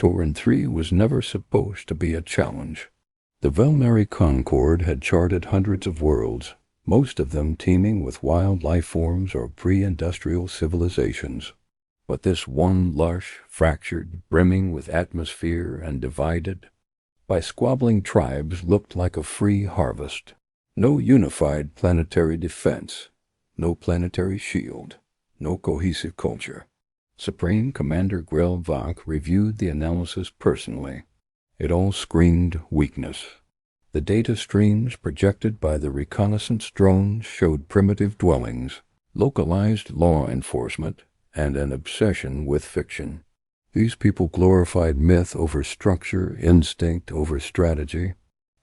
Torin 3 was never supposed to be a challenge. The Velmari Concord had charted hundreds of worlds, most of them teeming with wild life forms or pre-industrial civilizations. But this one lush, fractured, brimming with atmosphere and divided by squabbling tribes looked like a free harvest. No unified planetary defense, no planetary shield, no cohesive culture. Supreme Commander Grell Vach reviewed the analysis personally. It all screamed weakness. The data streams projected by the reconnaissance drones showed primitive dwellings, localized law enforcement, and an obsession with fiction. These people glorified myth over structure, instinct over strategy.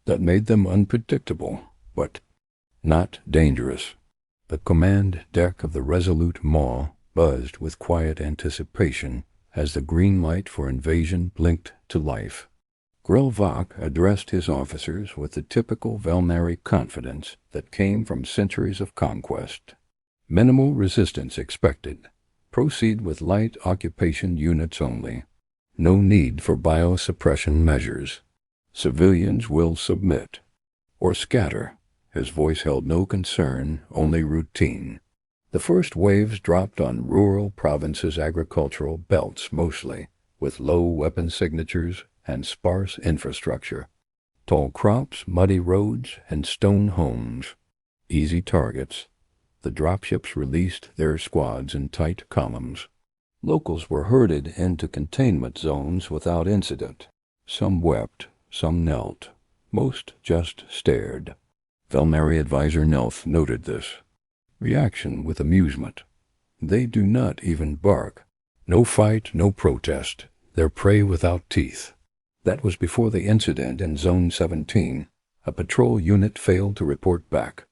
That made them unpredictable, but not dangerous. The command deck of the Resolute Maw buzzed with quiet anticipation as the green light for invasion blinked to life. Grell Vach addressed his officers with the typical Velmari confidence that came from centuries of conquest. Minimal resistance expected. Proceed with light occupation units only. No need for biosuppression measures. Civilians will submit. Or scatter. His voice held no concern, only routine. The first waves dropped on rural provinces' agricultural belts mostly, with low weapon signatures and sparse infrastructure. Tall crops, muddy roads, and stone homes. Easy targets. The dropships released their squads in tight columns. Locals were herded into containment zones without incident. Some wept, some knelt. Most just stared. Velmari Advisor Nelth noted this. Reaction with amusement. They do not even bark. No fight, no protest. Their prey without teeth. That was before the incident in Zone 17. A patrol unit failed to report back.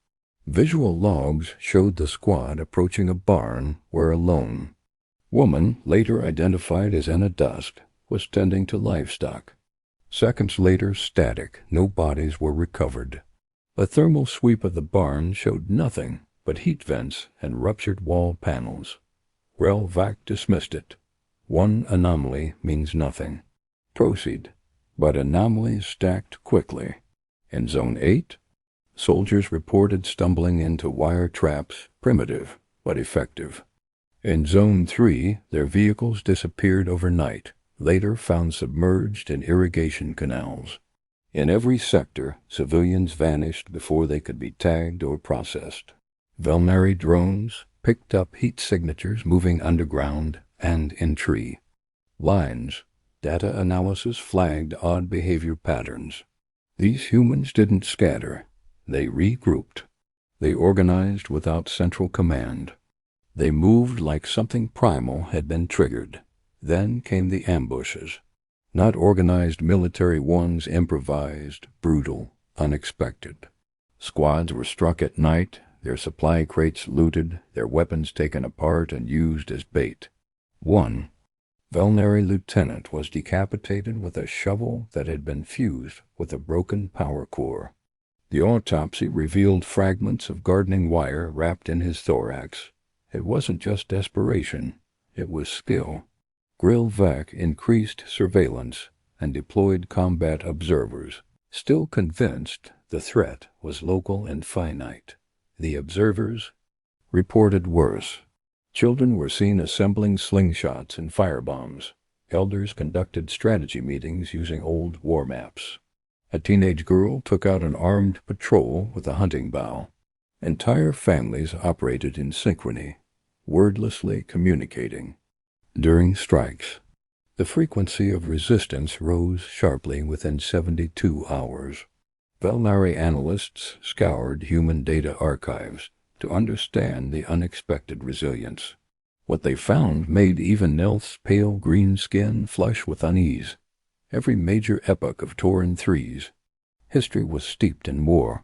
Visual logs showed the squad approaching a barn where a lone woman, later identified as Enna Dusk, was tending to livestock. Seconds later, static. No bodies were recovered. A thermal sweep of the barn showed nothing but heat vents and ruptured wall panels. Grell Vach dismissed it. One anomaly means nothing. Proceed. But anomalies stacked quickly. In Zone 8, soldiers reported stumbling into wire traps, primitive but effective. In Zone 3, their vehicles disappeared overnight, later found submerged in irrigation canals. In every sector, civilians vanished before they could be tagged or processed. Velmari drones picked up heat signatures moving underground and in tree lines. Data analysis flagged odd behavior patterns. These humans didn't scatter. They regrouped. They organized without central command. They moved like something primal had been triggered. Then came the ambushes. Not organized military ones, improvised, brutal, unexpected. Squads were struck at night, their supply crates looted, their weapons taken apart and used as bait. One Velmari lieutenant was decapitated with a shovel that had been fused with a broken power core. The autopsy revealed fragments of gardening wire wrapped in his thorax. It wasn't just desperation, it was skill. Grell Vach increased surveillance and deployed combat observers, still convinced the threat was local and finite. The observers reported worse. Children were seen assembling slingshots and firebombs. Elders conducted strategy meetings using old war maps. A teenage girl took out an armed patrol with a hunting bow. Entire families operated in synchrony, wordlessly communicating. During strikes, the frequency of resistance rose sharply within 72 hours. Velmari analysts scoured human data archives to understand the unexpected resilience. What they found made even Nelth's pale green skin flush with unease. Every major epoch of Torin 3's history was steeped in war.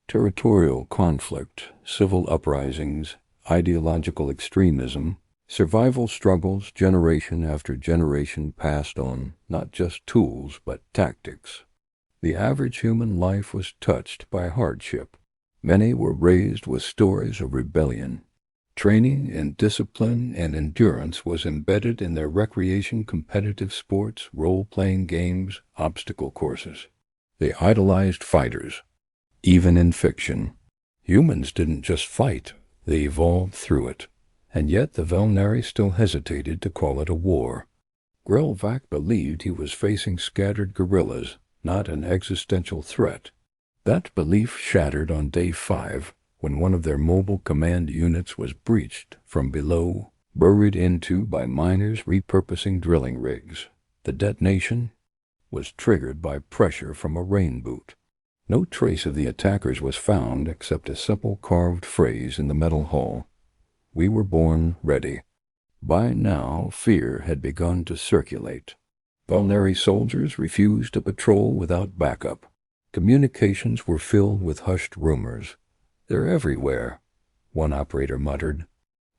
Territorial conflict, civil uprisings, ideological extremism, survival struggles generation after generation passed on not just tools but tactics. The average human life was touched by hardship. Many were raised with stories of rebellion. Training in discipline and endurance was embedded in their recreation, competitive sports, role-playing games, obstacle courses. They idolized fighters. Even in fiction, humans didn't just fight, they evolved through it. And yet the Velnari still hesitated to call it a war. Grelvac believed he was facing scattered guerrillas, not an existential threat. That belief shattered on day 5, when one of their mobile command units was breached from below, buried into by miners repurposing drilling rigs. The detonation was triggered by pressure from a rain boot. No trace of the attackers was found except a simple carved phrase in the metal hull. "We were born ready." By now, fear had begun to circulate. Velnari soldiers refused to patrol without backup. Communications were filled with hushed rumors. "They're everywhere," one operator muttered.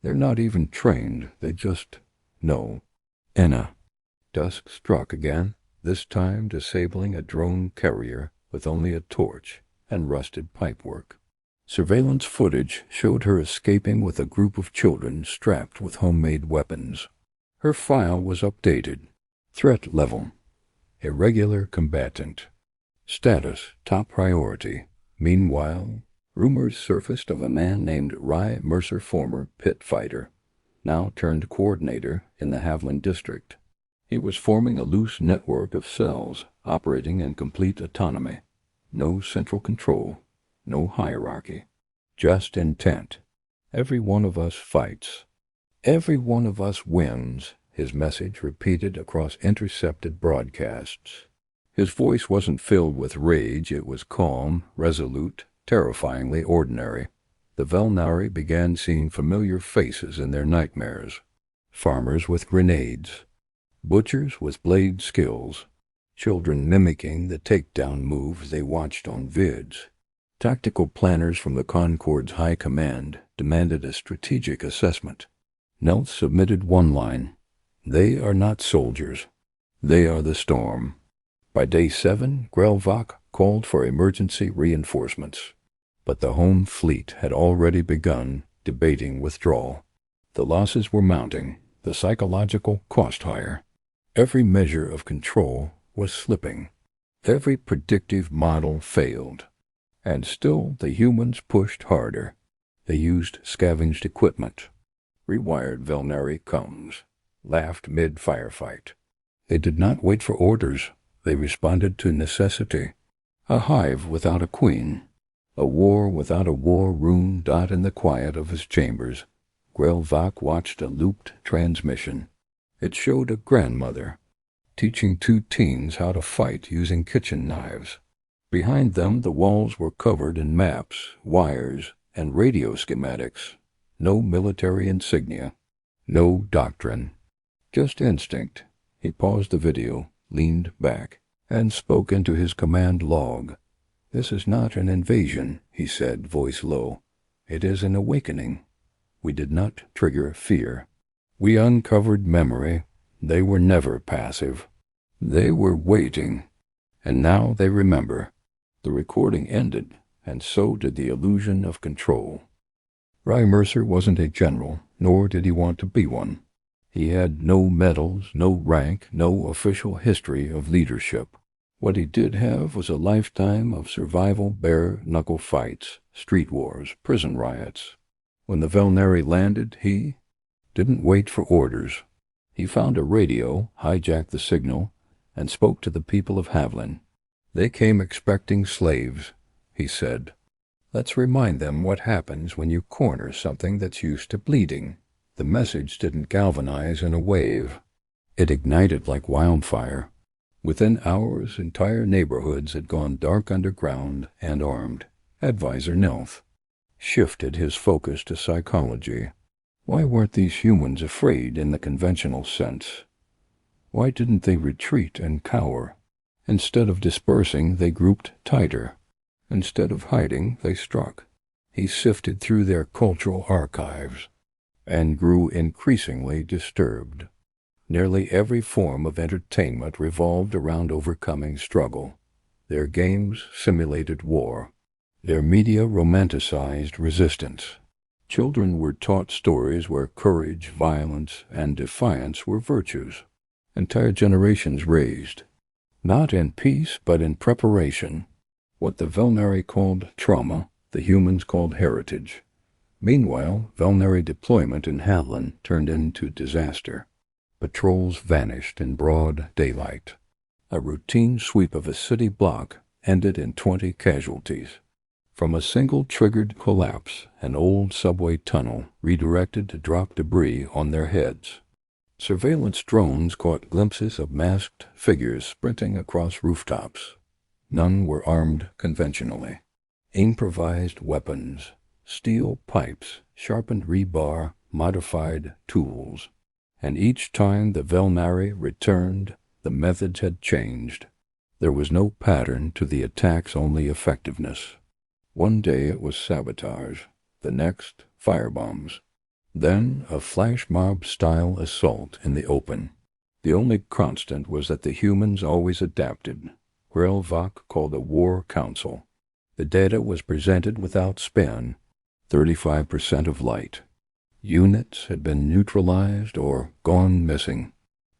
"They're not even trained, they just know." Enna. Dusk struck again, this time disabling a drone carrier with only a torch and rusted pipework. Surveillance footage showed her escaping with a group of children strapped with homemade weapons. Her file was updated. Threat level: irregular combatant. Status: top priority. Meanwhile, rumors surfaced of a man named Rye Mercer, former pit fighter, now turned coordinator in the Haviland district. He was forming a loose network of cells operating in complete autonomy. No central control, no hierarchy, just intent. "Every one of us fights. Every one of us wins," his message repeated across intercepted broadcasts. His voice wasn't filled with rage, it was calm, resolute, terrifyingly ordinary. The Velnari began seeing familiar faces in their nightmares. Farmers with grenades, butchers with blade skills, children mimicking the takedown moves they watched on vids. Tactical planners from the Concord's high command demanded a strategic assessment. Nelt submitted one line: "They are not soldiers. They are the storm." By day 7, Grelvac called for emergency reinforcements. But the home fleet had already begun debating withdrawal. The losses were mounting, the psychological cost higher. Every measure of control was slipping. Every predictive model failed. And still the humans pushed harder. They used scavenged equipment. Rewired Velnari comes, laughed mid-firefight. They did not wait for orders. They responded to necessity. A hive without a queen. A war without a war rune dot in the quiet of his chambers. Grelvac watched a looped transmission. It showed a grandmother teaching 2 teens how to fight using kitchen knives. Behind them, the walls were covered in maps, wires, and radio schematics. No military insignia. No doctrine. Just instinct. He paused the video, leaned back, and spoke into his command log. "This is not an invasion," he said, voice low. "It is an awakening. We did not trigger fear. We uncovered memory. They were never passive. They were waiting. And now they remember." The recording ended, and so did the illusion of control. Rye Mercer wasn't a general, nor did he want to be one. He had no medals, no rank, no official history of leadership. What he did have was a lifetime of survival bare-knuckle fights, street wars, prison riots. When the Velnari landed, he didn't wait for orders. He found a radio, hijacked the signal, and spoke to the people of Haviland. "They came expecting slaves," he said. "Let's remind them what happens when you corner something that's used to bleeding." The message didn't galvanize in a wave. It ignited like wildfire. Within hours, entire neighborhoods had gone dark underground and armed. Advisor Nelth shifted his focus to psychology. Why weren't these humans afraid in the conventional sense? Why didn't they retreat and cower? Instead of dispersing, they grouped tighter. Instead of hiding, they struck. He sifted through their cultural archives and grew increasingly disturbed. Nearly every form of entertainment revolved around overcoming struggle. Their games simulated war. Their media romanticized resistance. Children were taught stories where courage, violence, and defiance were virtues. Entire generations raised, not in peace but in preparation. What the Velnari called trauma, the humans called heritage. Meanwhile, Velnari deployment in Havlan turned into disaster. Patrols vanished in broad daylight. A routine sweep of a city block ended in 20 casualties. From a single triggered collapse, an old subway tunnel redirected to drop debris on their heads. Surveillance drones caught glimpses of masked figures sprinting across rooftops. None were armed conventionally. Improvised weapons, steel pipes, sharpened rebar, modified tools. And each time the Velnari returned, the methods had changed. There was no pattern to the attack's only effectiveness. One day it was sabotage, the next firebombs. Then a flash mob-style assault in the open. The only constant was that the humans always adapted. Grelvok called a war council. The data was presented without spin, 35% of light. Units had been neutralized or gone missing.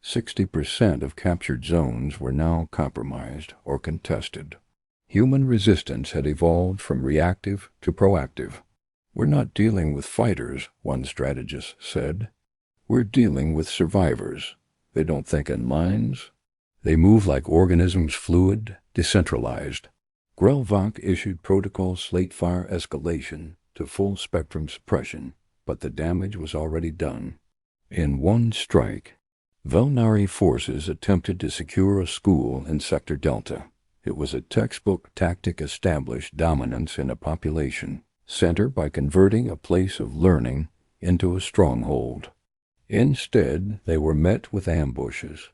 60% of captured zones were now compromised or contested. Human resistance had evolved from reactive to proactive. We're not dealing with fighters, one strategist said. We're dealing with survivors. They don't think in lines. They move like organisms, fluid, decentralized. Grelvok issued protocol slate fire escalation to full spectrum suppression, but the damage was already done. In one strike, Velnari forces attempted to secure a school in Sector Delta. It was a textbook tactic: establish dominance in a population center by converting a place of learning into a stronghold. Instead, they were met with ambushes.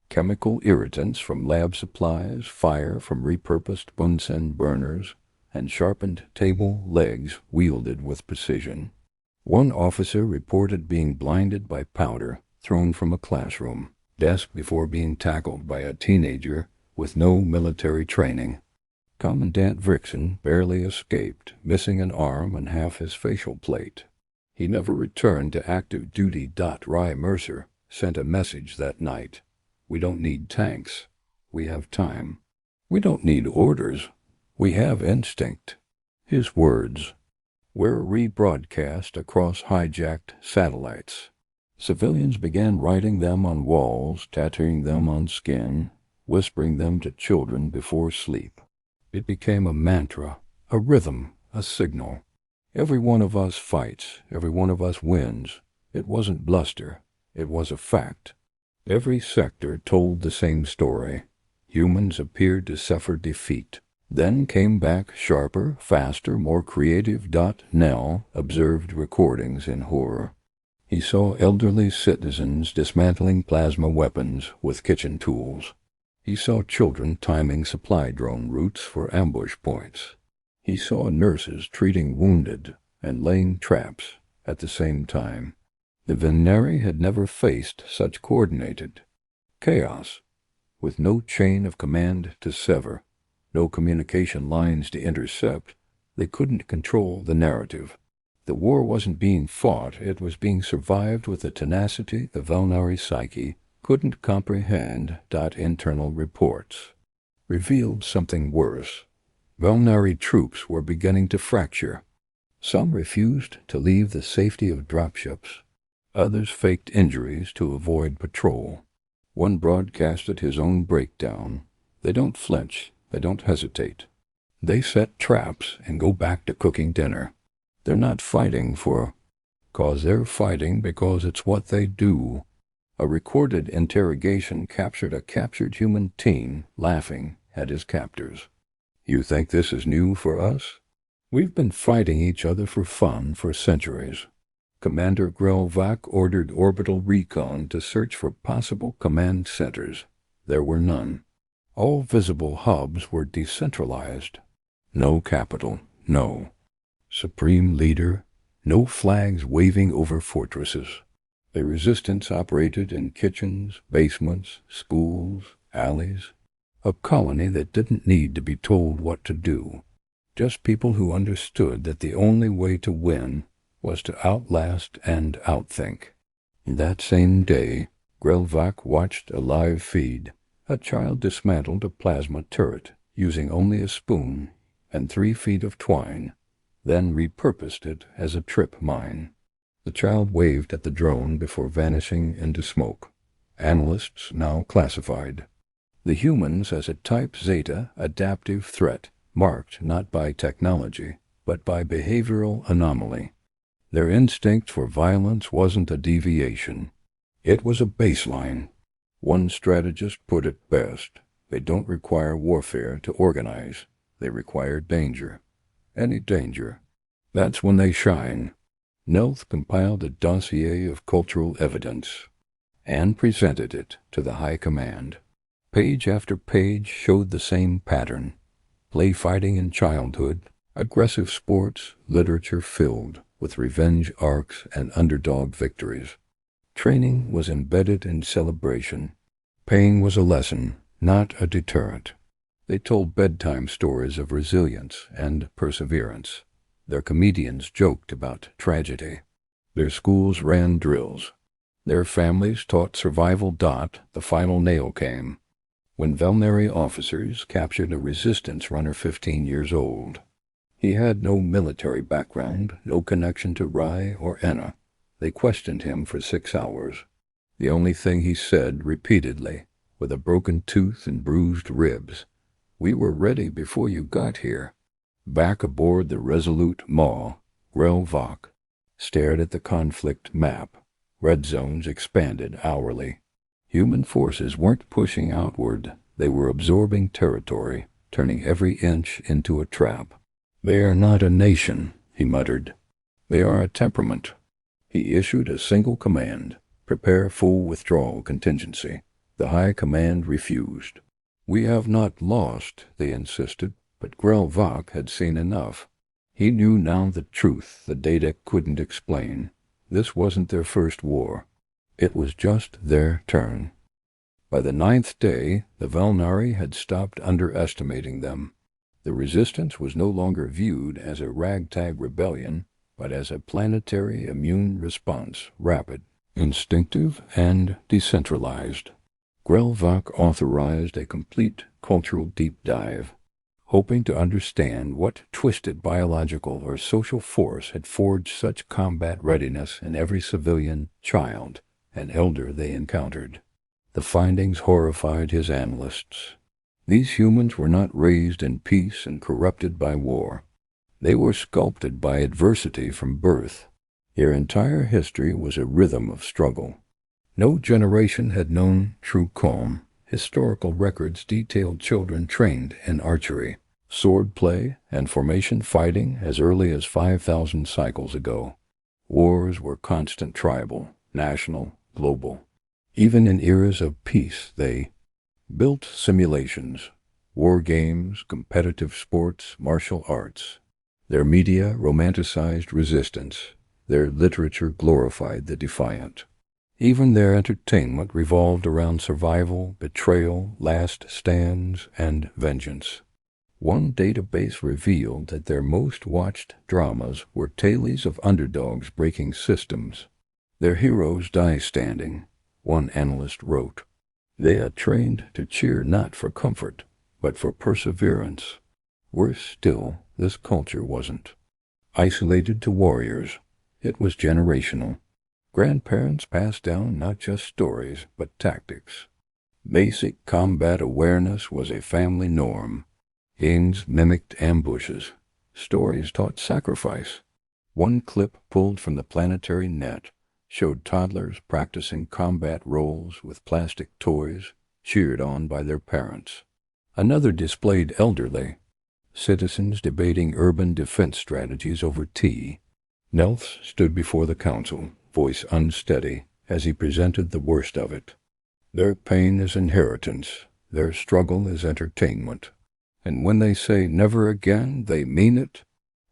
Chemical irritants from lab supplies, fire from repurposed Bunsen burners, and sharpened table legs wielded with precision. One officer reported being blinded by powder thrown from a classroom desk before being tackled by a teenager with no military training. Commandant Vrixen barely escaped, missing an arm and half his facial plate. He never returned to active duty. Rye Mercer sent a message that night. We don't need tanks. We have time. We don't need orders. We have instinct. His words were rebroadcast across hijacked satellites. Civilians began writing them on walls, tattooing them on skin, whispering them to children before sleep. It became a mantra, a rhythm, a signal. Every one of us fights. Every one of us wins. It wasn't bluster. It was a fact. Every sector told the same story. Humans appeared to suffer defeat, then came back sharper, faster, more creative. Nell observed recordings in horror. He saw elderly citizens dismantling plasma weapons with kitchen tools. He saw children timing supply drone routes for ambush points. He saw nurses treating wounded and laying traps at the same time. The Velnari had never faced such coordinated chaos, with no chain of command to sever, no communication lines to intercept. They couldn't control the narrative. The war wasn't being fought, it was being survived with a tenacity the Velnari psyche couldn't comprehend. Internal reports revealed something worse. Velnari troops were beginning to fracture. Some refused to leave the safety of dropships. Others faked injuries to avoid patrol. One broadcasted his own breakdown. They don't flinch. They don't hesitate. They set traps and go back to cooking dinner. They're not fighting cause they're fighting because it's what they do. A recorded interrogation captured a captured human teen laughing at his captors. You think this is new for us? We've been fighting each other for fun for centuries. Commander Grelvok ordered orbital recon to search for possible command centers. There were none. All visible hubs were decentralized. No capital, no supreme leader, no flags waving over fortresses. The resistance operated in kitchens, basements, schools, alleys. A colony that didn't need to be told what to do. Just people who understood that the only way to win was to outlast and outthink. That same day, Grelvak watched a live feed. A child dismantled a plasma turret using only a spoon and 3 feet of twine, then repurposed it as a trip mine. The child waved at the drone before vanishing into smoke. Analysts now classified the humans as a Type Zeta adaptive threat, marked not by technology, but by behavioral anomaly. Their instinct for violence wasn't a deviation. It was a baseline. One strategist put it best: they don't require warfare to organize. They require danger. Any danger. That's when they shine. Nelth compiled a dossier of cultural evidence and presented it to the High Command. Page after page showed the same pattern. Play fighting in childhood, aggressive sports, literature filled with revenge arcs and underdog victories. Training was embedded in celebration. Pain was a lesson, not a deterrent. They told bedtime stories of resilience and perseverance. Their comedians joked about tragedy. Their schools ran drills. Their families taught survival. The final nail came when Velnary officers captured a resistance runner 15 years old. He had no military background, no connection to Rai or Enna. They questioned him for 6 hours. The only thing he said repeatedly, with a broken tooth and bruised ribs: "We were ready before you got here." Back aboard the resolute Maw, Grelvak stared at the conflict map. Red zones expanded hourly. Human forces weren't pushing outward. They were absorbing territory, turning every inch into a trap. "They are not a nation," he muttered. "They are a temperament." He issued a single command: prepare full withdrawal contingency. The High Command refused. "We have not lost," they insisted, but Grelvak had seen enough. He knew now the truth the data couldn't explain. This wasn't their first war. It was just their turn. By the 9th day, the Velnary had stopped underestimating them. The resistance was no longer viewed as a ragtag rebellion, but as a planetary immune response, rapid, instinctive, and decentralized. Grelvak authorized a complete cultural deep dive, hoping to understand what twisted biological or social force had forged such combat readiness in every civilian, child, and elder they encountered. The findings horrified his analysts. These humans were not raised in peace and corrupted by war. They were sculpted by adversity from birth. Their entire history was a rhythm of struggle. No generation had known true calm. Historical records detailed children trained in archery, swordplay, and formation fighting as early as 5,000 cycles ago. Wars were constant: tribal, national, global. Even in eras of peace, they built simulations, war games, competitive sports, martial arts. Their media romanticized resistance. Their literature glorified the defiant. Even their entertainment revolved around survival, betrayal, last stands, and vengeance. One database revealed that their most watched dramas were tales of underdogs breaking systems. Their heroes die standing, one analyst wrote. They are trained to cheer not for comfort, but for perseverance. Worse still, this culture wasn't isolated to warriors. It was generational. Grandparents passed down not just stories, but tactics. Basic combat awareness was a family norm. Games mimicked ambushes. Stories taught sacrifice. One clip pulled from the planetary net showed toddlers practicing combat roles with plastic toys, cheered on by their parents. Another displayed elderly citizens debating urban defense strategies over tea. Nelth stood before the council, voice unsteady, as he presented the worst of it. Their pain is inheritance. Their struggle is entertainment. And when they say never again, they mean it.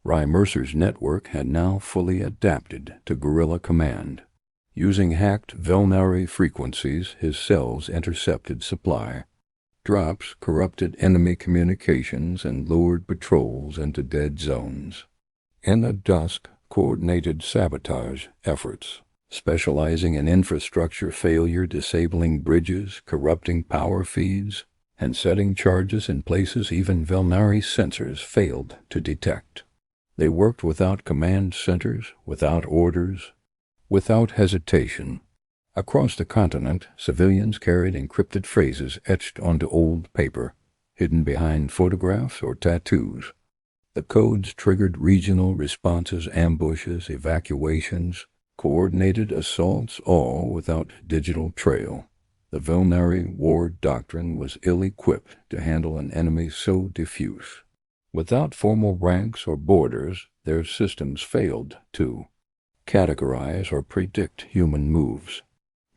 Ry Mercer's network had now fully adapted to guerrilla command. Using hacked Velnary frequencies, his cells intercepted supply. Drops corrupted enemy communications and lured patrols into dead zones. In the dusk, coordinated sabotage efforts, specializing in infrastructure failure, disabling bridges, corrupting power feeds, and setting charges in places even Velnari sensors failed to detect. They worked without command centers, without orders, without hesitation. Across the continent, civilians carried encrypted phrases etched onto old paper, hidden behind photographs or tattoos. The codes triggered regional responses, ambushes, evacuations, coordinated assaults, all without digital trail. The Velnari war doctrine was ill-equipped to handle an enemy so diffuse. Without formal ranks or borders, their systems failed to categorize or predict human moves.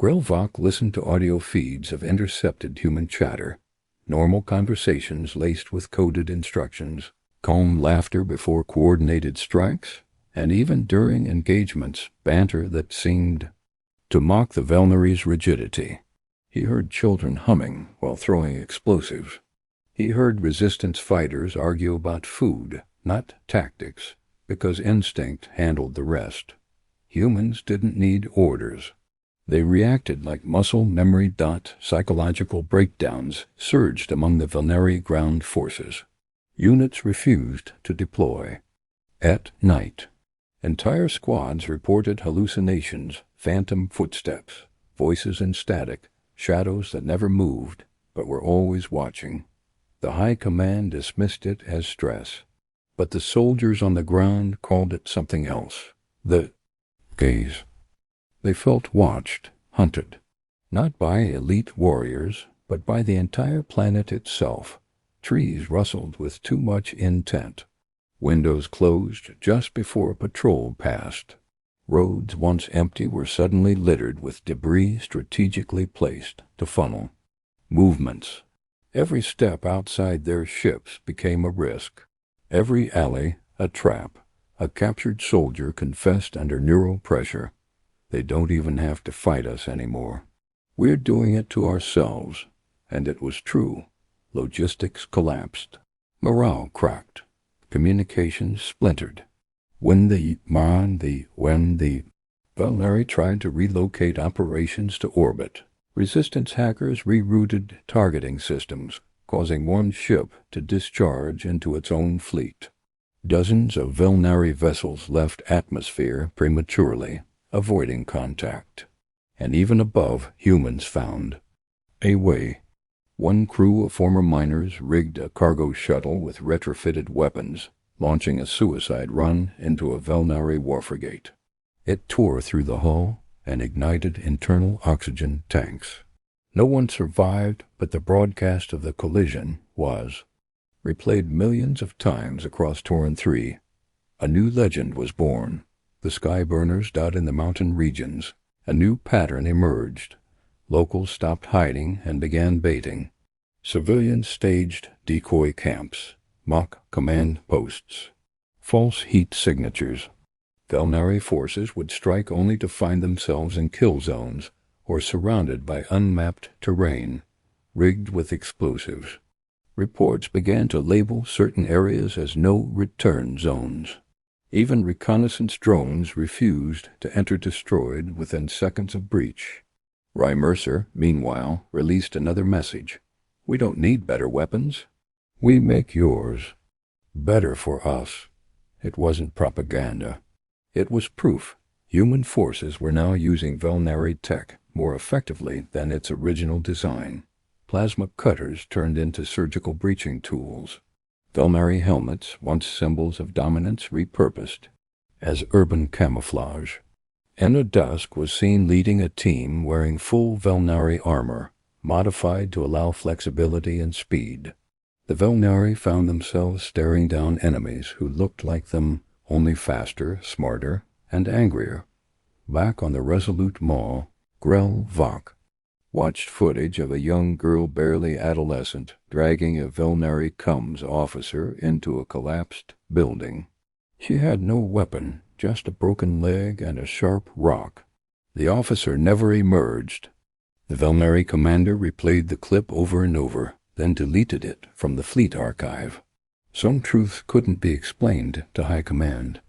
Grelvok listened to audio feeds of intercepted human chatter, normal conversations laced with coded instructions, calm laughter before coordinated strikes, and even during engagements, banter that seemed to mock the Velnari's rigidity. He heard children humming while throwing explosives. He heard resistance fighters argue about food, not tactics, because instinct handled the rest. Humans didn't need orders. They reacted like muscle memory. Psychological breakdowns surged among the Velnari ground forces. Units refused to deploy. At night, entire squads reported hallucinations, phantom footsteps, voices in static, shadows that never moved but were always watching. The high command dismissed it as stress, but the soldiers on the ground called it something else. The gaze. They felt watched, hunted, not by elite warriors, but by the entire planet itself. Trees rustled with too much intent. Windows closed just before a patrol passed. Roads once empty were suddenly littered with debris strategically placed to funnel movements. Every step outside their ships became a risk. Every alley a trap. A captured soldier confessed under neural pressure. They don't even have to fight us anymore. We're doing it to ourselves. And it was true. Logistics collapsed. Morale cracked. Communications splintered. When the Velnari tried to relocate operations to orbit, resistance hackers rerouted targeting systems, causing one ship to discharge into its own fleet. Dozens of Velnari vessels left atmosphere prematurely, avoiding contact. And even above, humans found a way. One crew of former miners rigged a cargo shuttle with retrofitted weapons, launching a suicide run into a Velnari war frigate. It tore through the hull and ignited internal oxygen tanks. No one survived, but the broadcast of the collision was replayed millions of times across Torren 3. A new legend was born. The skyburners died in the mountain regions. A new pattern emerged. Locals stopped hiding and began baiting. Civilians staged decoy camps, mock command posts, false heat signatures. Velnari forces would strike only to find themselves in kill zones or surrounded by unmapped terrain, rigged with explosives. Reports began to label certain areas as no-return zones. Even reconnaissance drones refused to enter destroyed within seconds of breach. Rye Mercer, meanwhile, released another message. We don't need better weapons. We make yours better for us. It wasn't propaganda. It was proof. Human forces were now using Velnari tech more effectively than its original design. Plasma cutters turned into surgical breaching tools. Velnari helmets, once symbols of dominance, repurposed as urban camouflage. Enna Dusk was seen leading a team wearing full Velnari armor, modified to allow flexibility and speed. The Velnari found themselves staring down enemies who looked like them, only faster, smarter, and angrier. Back on the Resolute Mall, Grell Vok watched footage of a young girl barely adolescent dragging a Velnari Comes officer into a collapsed building. She had no weapon, just a broken leg and a sharp rock. The officer never emerged. The Velnari commander replayed the clip over and over, then deleted it from the fleet archive. Some truths couldn't be explained to high command.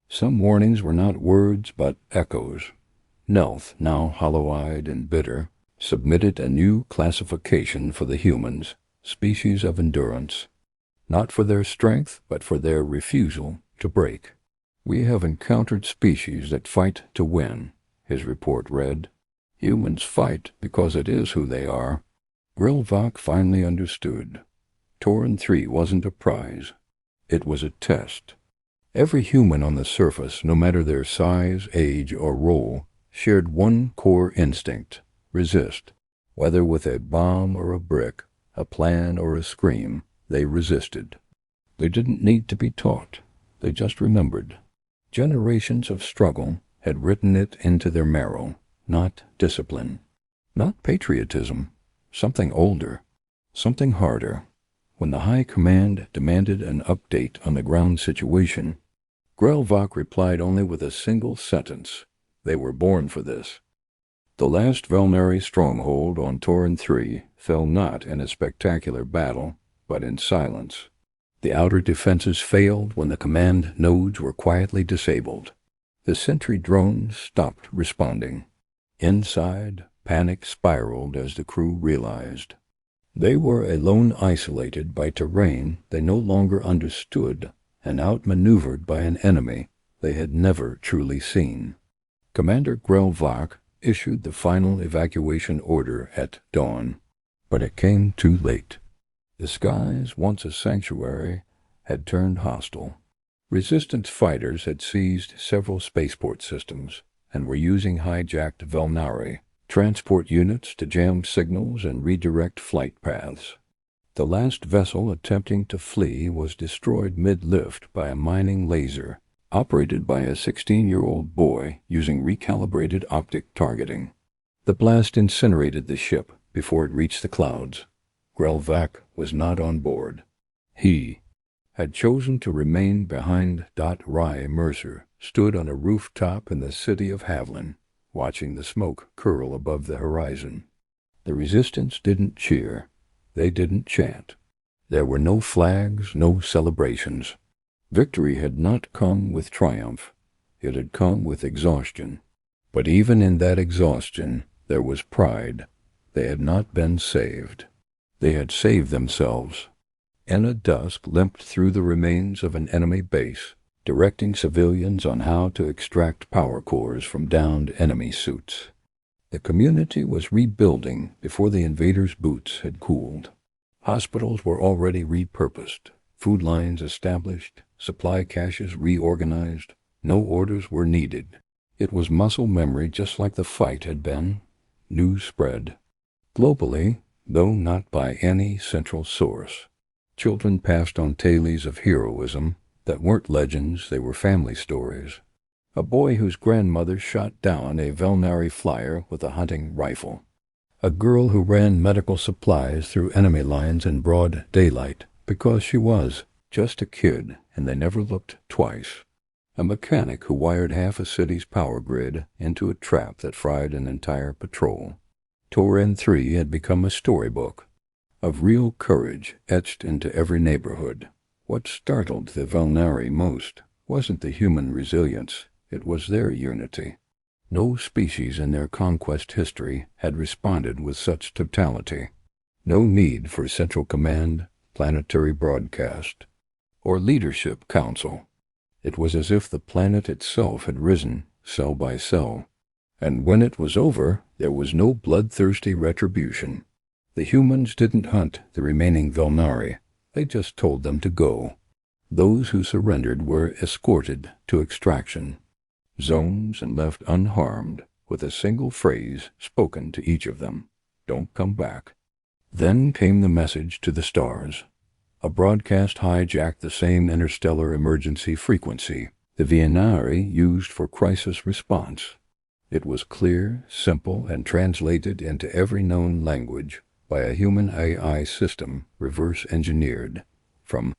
Some warnings were not words but echoes. Nelth, now hollow-eyed and bitter, submitted a new classification for the humans, species of endurance, not for their strength but for their refusal to break. "We have encountered species that fight to win," his report read. "Humans fight because it is who they are." Grelvok finally understood. Torin 3 wasn't a prize. It was a test. Every human on the surface, no matter their size, age, or role, shared one core instinct: resist. Whether with a bomb or a brick, a plan or a scream, they resisted. They didn't need to be taught. They just remembered. Generations of struggle had written it into their marrow. Not discipline, not patriotism, something older, something harder. When the High Command demanded an update on the ground situation, Grelvok replied only with a single sentence: "They were born for this." The last Velnari stronghold on Torin 3 fell not in a spectacular battle, but in silence. The outer defenses failed when the command nodes were quietly disabled. The sentry drones stopped responding. Inside, panic spiraled as the crew realized. They were alone, isolated by terrain they no longer understood, and outmaneuvered by an enemy they had never truly seen. Commander Grelvok issued the final evacuation order at dawn, but it came too late. The skies, once a sanctuary, had turned hostile. Resistance fighters had seized several spaceport systems and were using hijacked Velnari transport units to jam signals and redirect flight paths. The last vessel attempting to flee was destroyed mid-lift by a mining laser, operated by a 16-year-old boy using recalibrated optic targeting. The blast incinerated the ship before it reached the clouds. Grelvok was not on board. He had chosen to remain behind. Rye Mercer stood on a rooftop in the city of Havlin, watching the smoke curl above the horizon. The resistance didn't cheer. They didn't chant. There were no flags, no celebrations. Victory had not come with triumph. It had come with exhaustion. But even in that exhaustion, there was pride. They had not been saved. They had saved themselves. Enna Dusk limped through the remains of an enemy base, directing civilians on how to extract power cores from downed enemy suits. The community was rebuilding before the invaders' boots had cooled. Hospitals were already repurposed, food lines established, supply caches reorganized. No orders were needed. It was muscle memory, just like the fight had been. News spread globally, though not by any central source. Children passed on tales of heroism that weren't legends, they were family stories. A boy whose grandmother shot down a Velnari flyer with a hunting rifle. A girl who ran medical supplies through enemy lines in broad daylight because she was just a kid and they never looked twice. A mechanic who wired half a city's power grid into a trap that fried an entire patrol. Torin 3 had become a storybook of real courage etched into every neighborhood. What startled the Velnari most wasn't the human resilience, it was their unity. No species in their conquest history had responded with such totality. No need for central command, planetary broadcast, or leadership council. It was as if the planet itself had risen, cell by cell. And when it was over, there was no bloodthirsty retribution. The humans didn't hunt the remaining Velnari. They just told them to go. Those who surrendered were escorted to extraction zones and left unharmed, with a single phrase spoken to each of them: "Don't come back." Then came the message to the stars. A broadcast hijacked the same interstellar emergency frequency the Velnari used for crisis response. It was clear, simple, and translated into every known language by a human AI system reverse-engineered from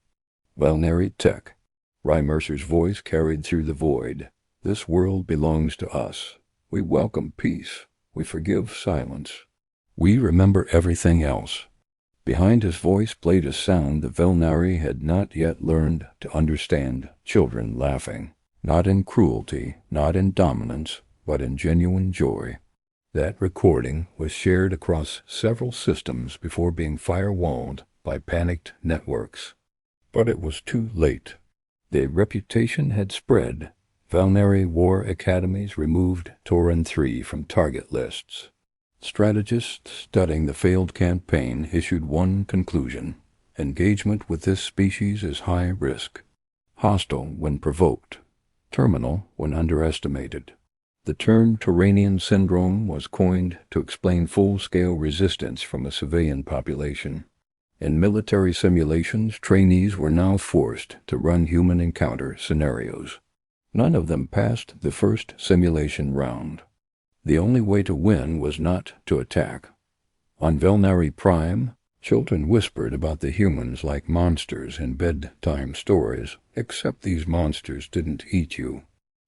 Velnari Tech. Rye Mercer's voice carried through the void. "This world belongs to us. We welcome peace. We forgive silence. We remember everything else." Behind his voice played a sound the Velnari had not yet learned to understand: children laughing. Not in cruelty, not in dominance, but in genuine joy. That recording was shared across several systems before being firewalled by panicked networks. But it was too late. The reputation had spread. Valneri War Academies removed Tauren 3 from target lists. Strategists studying the failed campaign issued one conclusion: engagement with this species is high risk, hostile when provoked, terminal when underestimated. The term Tauranian syndrome was coined to explain full-scale resistance from a civilian population. In military simulations, trainees were now forced to run human encounter scenarios. None of them passed the first simulation round. The only way to win was not to attack. On Valneri Prime, children whispered about the humans like monsters in bedtime stories, except these monsters didn't eat you.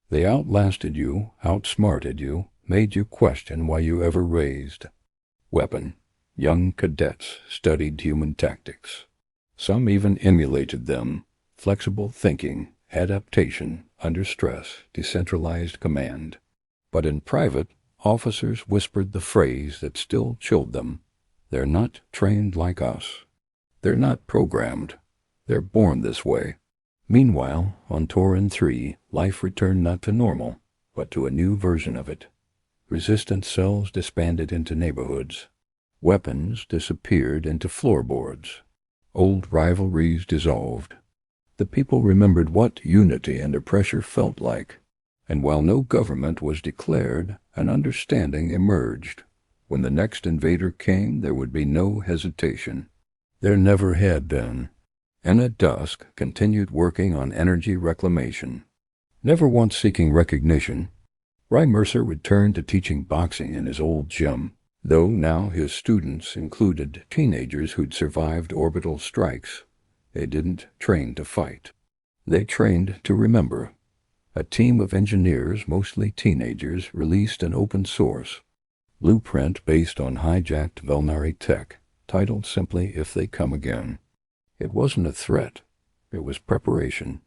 They outlasted you, outsmarted you, made you question why you ever raised. Weapon. Young cadets studied human tactics. Some even emulated them. Flexible thinking, adaptation, under stress, decentralized command. But in private, officers whispered the phrase that still chilled them: they're not trained like us. They're not programmed. They're born this way. Meanwhile, on Tauren 3, life returned not to normal, but to a new version of it. Resistance cells disbanded into neighborhoods. Weapons disappeared into floorboards. Old rivalries dissolved. The people remembered what unity under pressure felt like, and while no government was declared, an understanding emerged. When the next invader came, there would be no hesitation. There never had been. And at dusk continued working on energy reclamation. Never once seeking recognition, Ry Mercer returned to teaching boxing in his old gym, though now his students included teenagers who'd survived orbital strikes. They didn't train to fight. They trained to remember. A team of engineers, mostly teenagers, released an open-source blueprint based on hijacked Valneri tech, titled simply "If They Come Again." It wasn't a threat. It was preparation.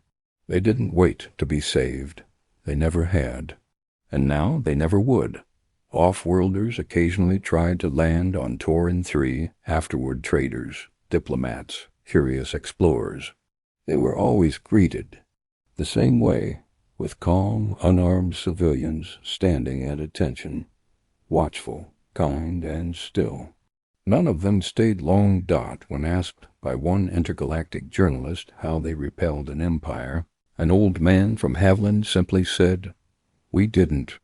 They didn't wait to be saved. They never had. And now they never would. Off-worlders occasionally tried to land on Tauren 3, afterward traders, diplomats, curious explorers. They were always greeted the same way, with calm, unarmed civilians standing at attention, watchful, kind, and still. None of them stayed long. When asked by one intergalactic journalist how they repelled an empire, an old man from Haviland simply said, "We didn't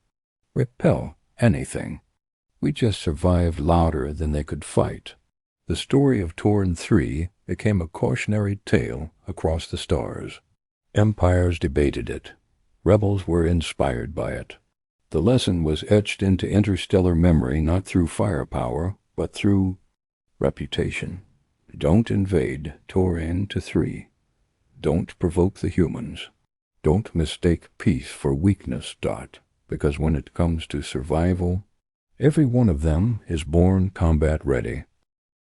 repel anything. We just survived louder than they could fight." The story of Tauren 3 became a cautionary tale across the stars. Empires debated it. Rebels were inspired by it. The lesson was etched into interstellar memory not through firepower, but through reputation. Don't invade Tauren 3. Don't provoke the humans. Don't mistake peace for weakness. Because when it comes to survival, every one of them is born combat ready.